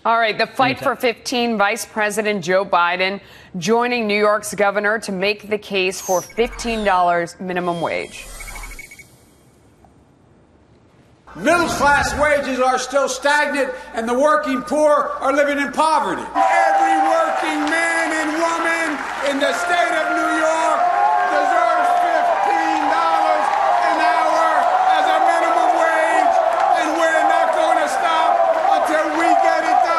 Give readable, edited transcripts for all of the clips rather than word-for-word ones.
All right, the fight for 15, Vice President Joe Biden joining New York's governor to make the case for $15 minimum wage. Middle-class wages are still stagnant, and the working poor are living in poverty. Every working man and woman in the state of New York deserves $15 an hour as a minimum wage, and we're not going to stop until we get it done.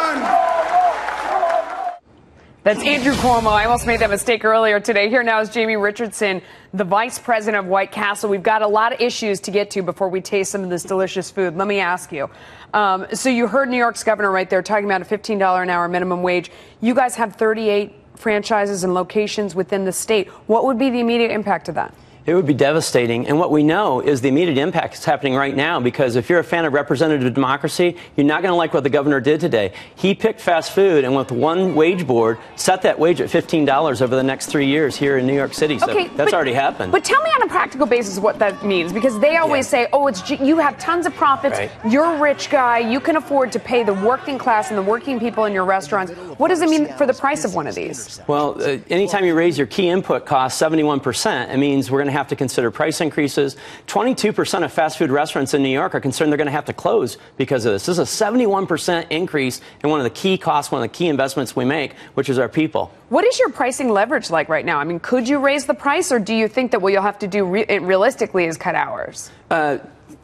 That's Andrew Cuomo. I almost made that mistake earlier today. Here now is Jamie Richardson, the vice president of White Castle. We've got a lot of issues to get to before we taste some of this delicious food. Let me ask you. So you heard New York's governor right there talking about a $15 an hour minimum wage. You guys have 38 franchises and locations within the state. What would be the immediate impact of that? It would be devastating. And what we know is the immediate impact is happening right now, because if you're a fan of representative democracy, you're not going to like what the governor did today. He picked fast food and with one wage board set that wage at $15 over the next 3 years here in New York City. So okay, that's already happened. But tell me on a practical basis what that means, because they always say, oh, you have tons of profits. Right. You're a rich guy. You can afford to pay the working class and the working people in your restaurants. What does it mean for the price of one of these? Well, anytime you raise your key input cost 71%, it means we're going to have to consider price increases. 22% of fast food restaurants in New York are concerned they're going to have to close because of this. This is a 71% increase in one of the key costs, one of the key investments we make, which is our people. What is your pricing leverage like right now? I mean, could you raise the price, or do you think that what you'll have to do realistically is cut hours?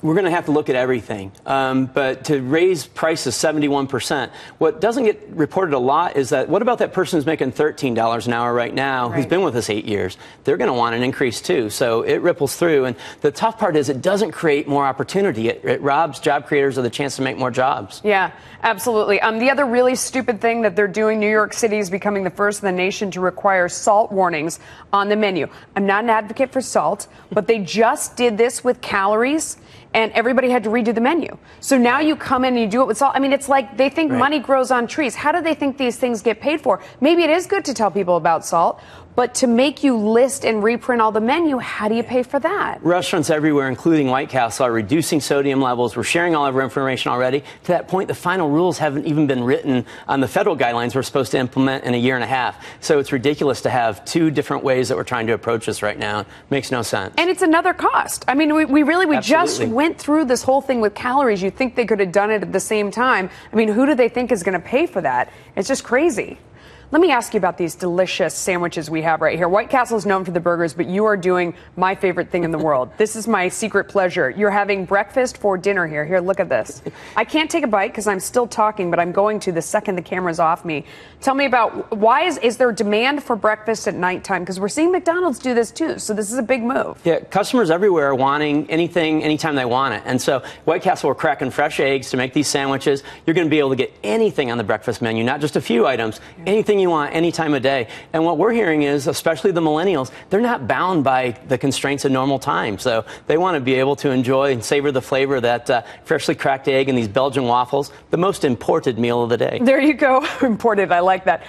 We're going to have to look at everything. But to raise prices 71%, what doesn't get reported a lot is that what about that person who's making $13 an hour right now, who's been with us 8 years? They're going to want an increase, too. So it ripples through. And the tough part is it doesn't create more opportunity. It robs job creators of the chance to make more jobs. Yeah, absolutely. The other really stupid thing that they're doing, New York City is becoming the first in the nation to require salt warnings on the menu. I'm not an advocate for salt, but they just did this with calories, and everybody had to redo the menu. So now you come in and you do it with salt. I mean, it's like they think money grows on trees. How do they think these things get paid for? Maybe it is good to tell people about salt, but to make you list and reprint all the menu, how do you pay for that? Restaurants everywhere, including White Castle, are reducing sodium levels. We're sharing all of our information already. To that point, the final rules haven't even been written on the federal guidelines we're supposed to implement in a year and a half. So it's ridiculous to have two different ways that we're trying to approach this right now. It makes no sense. And it's another cost. I mean, we just went through this whole thing with calories. You'd think they could have done it at the same time. I mean, who do they think is going to pay for that? It's just crazy. Let me ask you about these delicious sandwiches we have right here. White Castle is known for the burgers, but you are doing my favorite thing in the world. This is my secret pleasure. You're having breakfast for dinner here. Here, look at this. I can't take a bite because I'm still talking, but I'm going to the second the camera's off me. Tell me about why is there demand for breakfast at nighttime? Because we're seeing McDonald's do this too, so this is a big move. Yeah, customers everywhere are wanting anything, anytime they want it. And so White Castle, we're cracking fresh eggs to make these sandwiches. You're going to be able to get anything on the breakfast menu, not just a few items, anything you want any time of day. And what we're hearing is, especially the millennials, they're not bound by the constraints of normal time. So they want to be able to enjoy and savor the flavor of that freshly cracked egg and these Belgian waffles, the most imported meal of the day. There you go. Imported. I like that.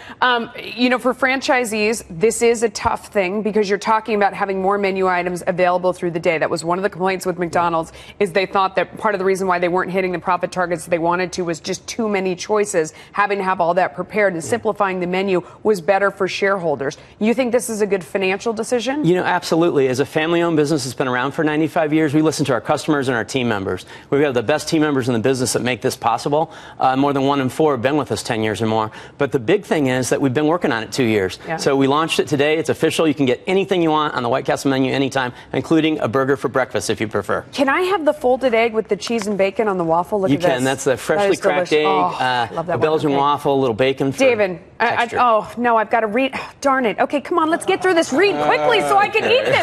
You know, for franchisees, this is a tough thing because you're talking about having more menu items available through the day. That was one of the complaints with McDonald's, is they thought that part of the reason why they weren't hitting the profit targets they wanted to was just too many choices. Having to have all that prepared and simplifying the menu was better for shareholders. You think this is a good financial decision? You know, absolutely. As a family-owned business that's been around for 95 years, we listen to our customers and our team members. We have the best team members in the business that make this possible. More than 1 in 4 have been with us 10 years or more. But the big thing is that we've been working on it 2 years. Yeah. So we launched it today. It's official. You can get anything you want on the White Castle menu anytime, including a burger for breakfast if you prefer. Can I have the folded egg with the cheese and bacon on the waffle? Look at this. You can. That's the freshly cracked egg, a Belgian waffle, a little bacon for David, oh, no, I've got to read. Darn it. Okay, come on, let's get through this. Read quickly so I can eat this.